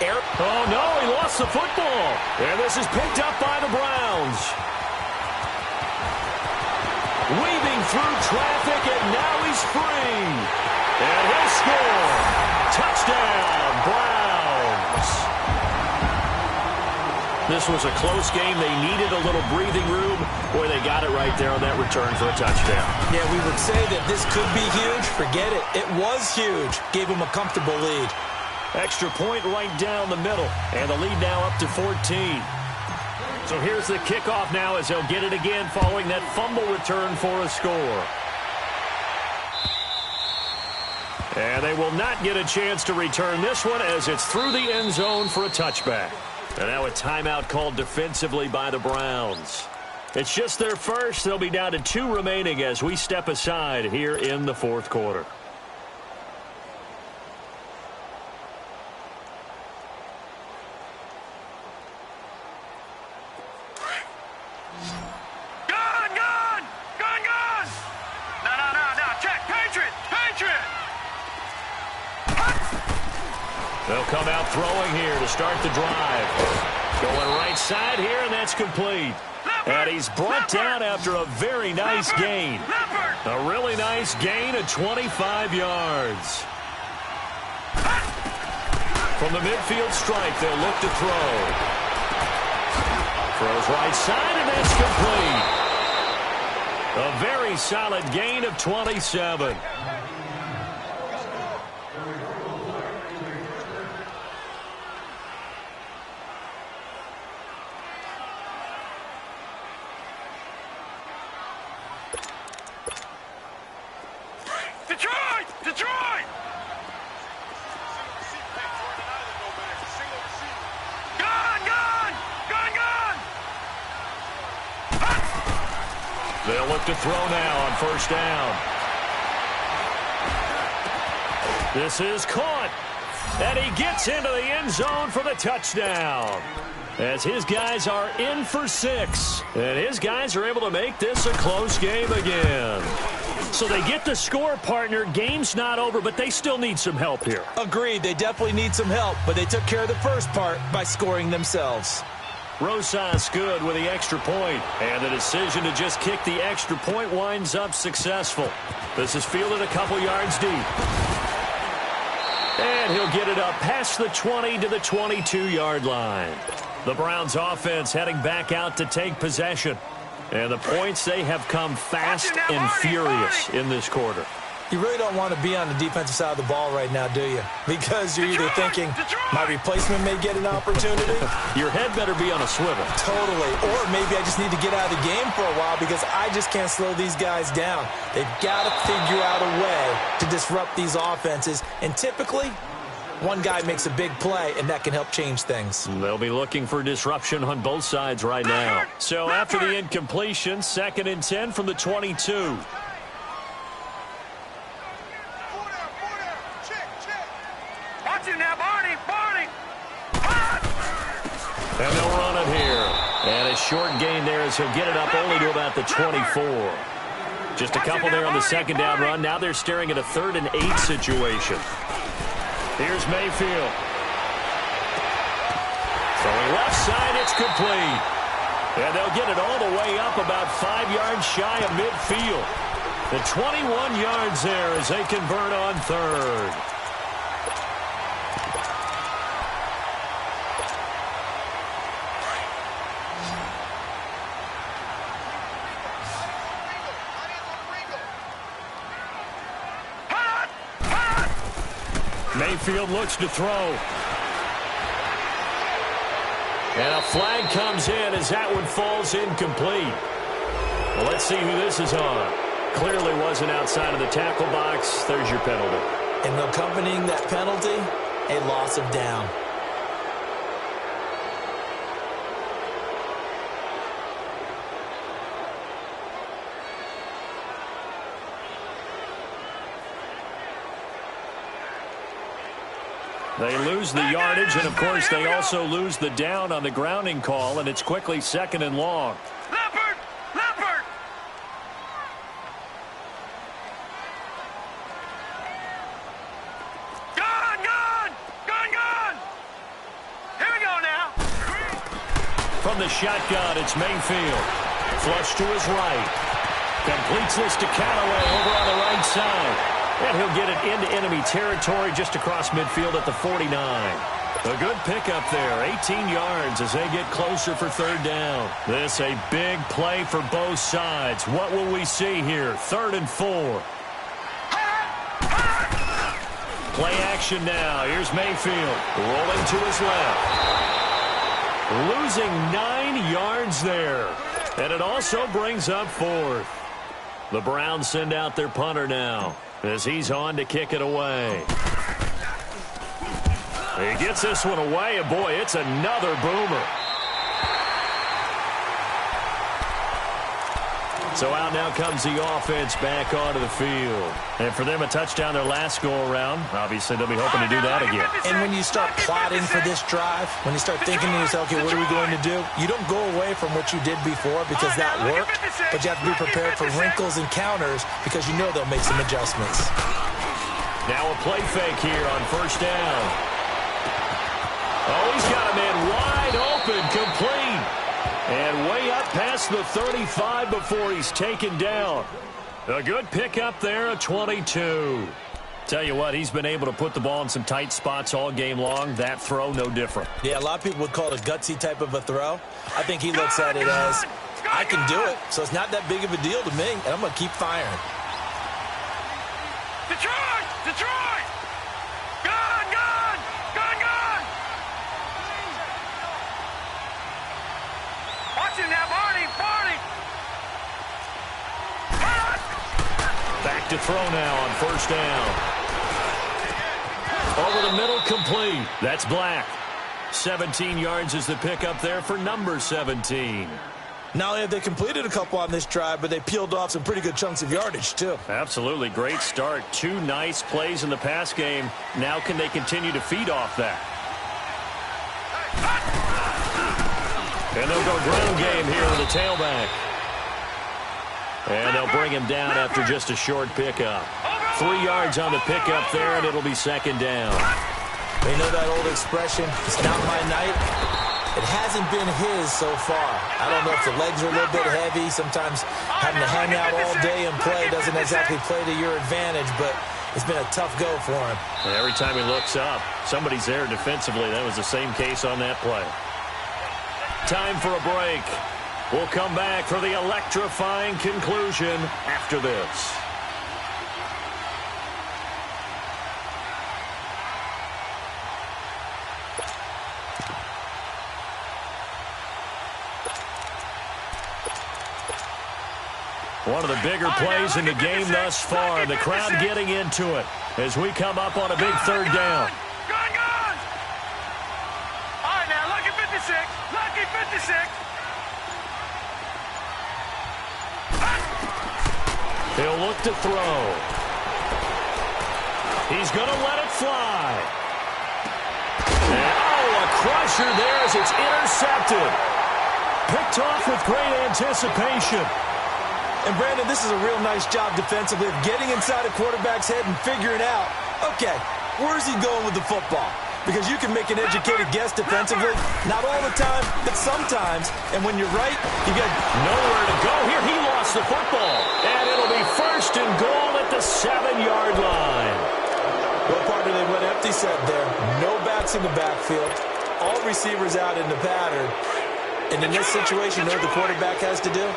air. Oh, no, he lost the football. And this is picked up by the Browns. Weaving through traffic, and now he's free. And he'll score. Touchdown, Browns. This was a close game. They needed a little breathing room. Boy, they got it right there on that return for a touchdown. Yeah, we would say that this could be huge. Forget it. It was huge. Gave him a comfortable lead. Extra point right down the middle. And the lead now up to 14. So here's the kickoff now as they'll get it again following that fumble return for a score. And they will not get a chance to return this one as it's through the end zone for a touchback. And now a timeout called defensively by the Browns. It's just their first. They'll be down to 2 remaining as we step aside here in the fourth quarter. They'll come out throwing here to start the drive. Going right side here, and that's complete. And he's brought down after a very nice gain. A really nice gain of 25 yards. From the midfield stripe, they'll look to throw. Throws right side, and that's complete. A very solid gain of 27. They'll look to throw now on first down. This is caught. And he gets into the end zone for the touchdown. As his guys are in for 6. And his guys are able to make this a close game again. So they get the score, partner. Game's not over, but they still need some help here. Agreed. They definitely need some help, but they took care of the first part by scoring themselves. Rosas good with the extra point, and the decision to just kick the extra point winds up successful. This is fielded a couple yards deep. And he'll get it up past the 20 to the 22-yard line. The Browns offense heading back out to take possession. And the points, they have come fast and furious in this quarter. You really don't want to be on the defensive side of the ball right now, do you? Because you're either thinking, my replacement may get an opportunity. Your head better be on a swivel. Totally. Or maybe I just need to get out of the game for a while because I just can't slow these guys down. They've got to figure out a way to disrupt these offenses. And typically, one guy makes a big play, and that can help change things. They'll be looking for disruption on both sides right now. So after the incompletion, 2nd and 10 from the 22. And they'll run it here. And a short gain there as he'll get it up only to about the 24. Just a couple there on the second down run. Now they're staring at a 3rd and 8 situation. Here's Mayfield. Throwing left side, it's complete. And they'll get it all the way up about 5 yards shy of midfield. The 21 yards there as they convert on 3rd. Mayfield looks to throw. And a flag comes in as that one falls incomplete. Well, let's see who this is on. Clearly wasn't outside of the tackle box. There's your penalty. And accompanying that penalty, a loss of down. They lose the yardage, and, of course, they also lose the down on the grounding call, and it's quickly 2nd and long. Leopard! Leopard! Gone! Gone! Gone! Gone! Here we go now. From the shotgun, it's Mayfield. Flush to his right. Completes this to Callaway over on the right side. And he'll get it into enemy territory just across midfield at the 49. A good pickup there, 18 yards as they get closer for 3rd down. This a big play for both sides. What will we see here? 3rd and 4. Play action now. Here's Mayfield rolling to his left. Losing 9 yards there. And it also brings up 4th. The Browns send out their punter now as he's on to kick it away. He gets this one away, and boy, it's another boomer. So out now comes the offense back onto the field. And for them, a touchdown their last go-around. Obviously, they'll be hoping to do that again. And when you start plotting for this drive, when you start thinking to yourself, okay, what are we going to do? You don't go away from what you did before because that worked, but you have to be prepared for wrinkles and counters because you know they'll make some adjustments. Now a play fake here on 1st down. Oh, he's got a man wide open, complete. And way up past the 35 before he's taken down. A good pickup there, a 22. Tell you what, he's been able to put the ball in some tight spots all game long. That throw, no different. Yeah, a lot of people would call it a gutsy type of a throw. I think he looks at it as, I can do it, so it's not that big of a deal to me, and I'm going to keep firing. Detroit! Detroit! Gone! Gone! Gone! Gone! Watch him now, Barney! Barney! Back to throw now on 1st down. Over the middle, complete. That's Black. 17 yards is the pickup there for number 17. Not only have they completed a couple on this drive, but they peeled off some pretty good chunks of yardage, too. Absolutely. Great start. 2 nice plays in the pass game. Now can they continue to feed off that? And they'll go ground game here with the tailback. And they'll bring him down after just a short pickup. 3 yards on the pickup there, and it'll be 2nd down. You know that old expression, it's not my night? It hasn't been his so far. I don't know if the legs are a little bit heavy. Sometimes having to hang out all day and play doesn't exactly play to your advantage, but it's been a tough go for him. And every time he looks up, somebody's there defensively. That was the same case on that play. Time for a break. We'll come back for the electrifying conclusion after this. One of the bigger plays in the game thus far. The crowd getting into it as we come up on a big 3rd down. Gone, gone! All right, now, lucky 56. Lucky 56. He'll look to throw. He's going to let it fly. And, a crusher there as it's intercepted. Picked off with great anticipation. And, Brandon, this is a real nice job defensively of getting inside a quarterback's head and figuring out, okay, where's he going with the football? Because you can make an educated guess defensively, not all the time, but sometimes. And when you're right, you got nowhere to go here. He lost the football. And it'll be 1st and goal at the 7-yard line. Well, partner, they went empty set there. No backs in the backfield. All receivers out in the pattern. And in this situation, you know what the quarterback has to do?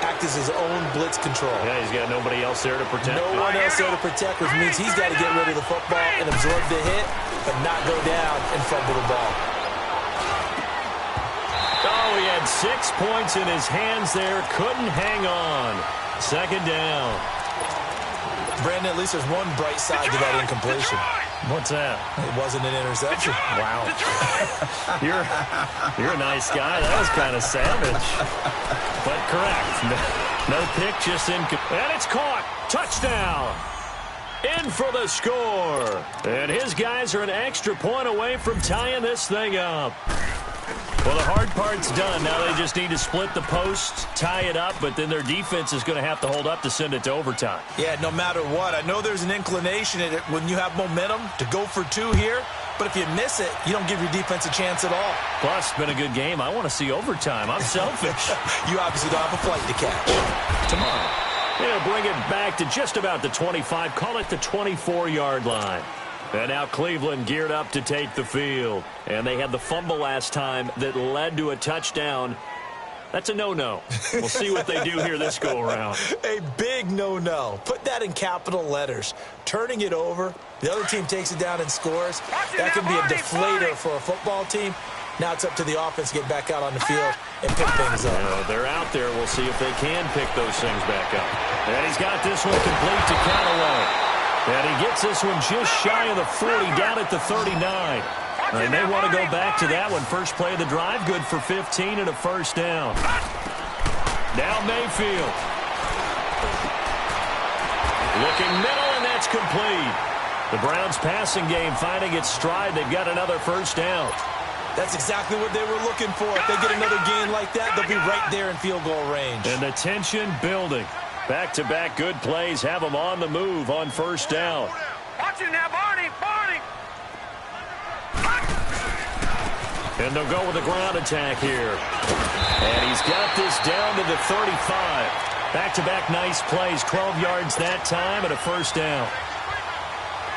Act as his own blitz control. Yeah, he's got nobody else there to protect. No one else there to protect, which means he's got to get rid of the football and absorb the hit, but not go down and fumble the ball. Oh, he had 6 points in his hands there. Couldn't hang on. 2nd down. Brandon, at least there's one bright side to that incompletion. What's that? It wasn't an interception. Wow. You're a nice guy. That was kind of savage. But correct. No pick, just and it's caught. Touchdown. in for the score. And his guys are an extra point away from tying this thing up. Well, the hard part's done. Now they just need to split the posts, tie it up, but then their defense is going to have to hold up to send it to overtime. Yeah, no matter what. I know there's an inclination in it when you have momentum to go for two here, but if you miss it, you don't give your defense a chance at all. Plus, it's been a good game. I want to see overtime. I'm selfish. You obviously don't have a flight to catch. Tomorrow, they'll bring it back to just about the 25. Call it the 24-yard line. And now Cleveland geared up to take the field. And they had the fumble last time that led to a touchdown. That's a no-no. We'll see what they do here this go-around. A big no-no. Put that in capital letters. Turning it over, the other team takes it down and scores. That can be a deflator for a football team. Now it's up to the offense to get back out on the field and pick things up. They're out there. We'll see if they can pick those things back up. And he's got this one complete to Callaway. And he gets this one just shy of the 40, down at the 39. And they want to go back to that one. First play of the drive, good for 15 and a first down. Now Mayfield. Looking middle, and that's complete. The Browns' passing game finding its stride. They've got another first down. That's exactly what they were looking for. If they get another gain like that, they'll be right there in field goal range. And the tension building. Back-to-back good plays have them on the move on first down. Watch it now, Barney. And they'll go with a ground attack here. And he's got this down to the 35. Back-to-back nice plays, 12 yards that time and a first down.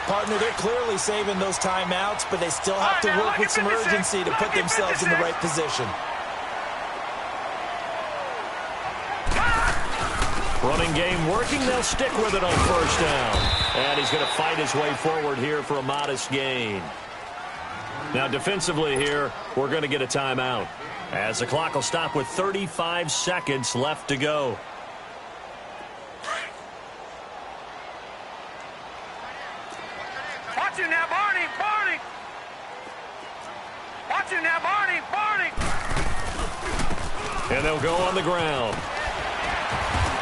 Partner, they're clearly saving those timeouts, but they still have to work with some urgency to put themselves in the right position. Running game working. They'll stick with it on first down. And he's going to fight his way forward here for a modest gain. Now defensively here, we're going to get a timeout, as the clock will stop with 35 seconds left to go. Watch it now, Barney. Watch it now, Barney. And they'll go on the ground.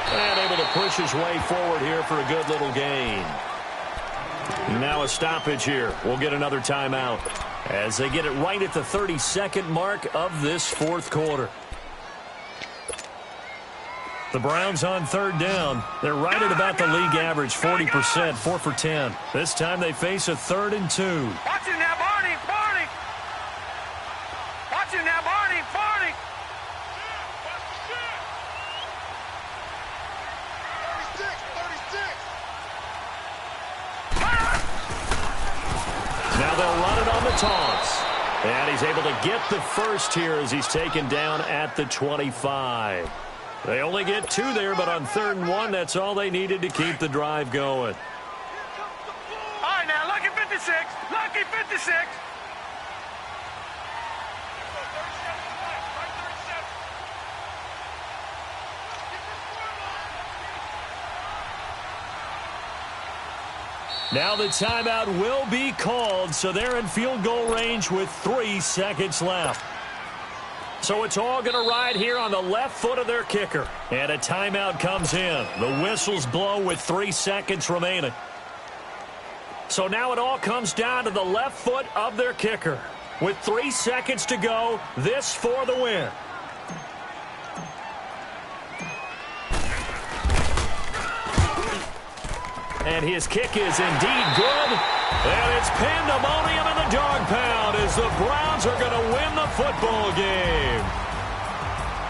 And able to push his way forward here for a good little gain. Now a stoppage here. We'll get another timeout as they get it right at the 32nd mark of this fourth quarter. The Browns on third down. They're right at about the league average, 40%, 4 for 10. This time they face a 3rd and 2. Watch it now, Barney. Watch it now, Barney. Now they'll run it on the toss. And he's able to get the first here as he's taken down at the 25. They only get 2 there, but on 3rd and 1, that's all they needed to keep the drive going. All right, now, lucky 56. Lucky 56. Now the timeout will be called, so they're in field goal range with 3 seconds left. So it's all going to ride here on the left foot of their kicker. And a timeout comes in. The whistles blow with 3 seconds remaining. So now it all comes down to the left foot of their kicker. With 3 seconds to go, this for the win. And his kick is indeed good. And it's pandemonium in the dog pound as the Browns are going to win the football game.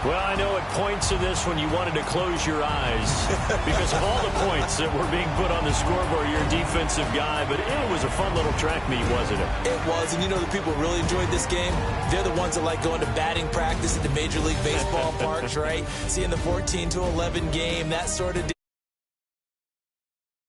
Well, I know at points of this when you wanted to close your eyes because of all the points that were being put on the scoreboard. You're a defensive guy, but it was a fun little track meet, wasn't it? It was, and you know the people who really enjoyed this game? They're the ones that like going to batting practice at the Major League Baseball parks, right? Seeing the 14-11 game, that sort of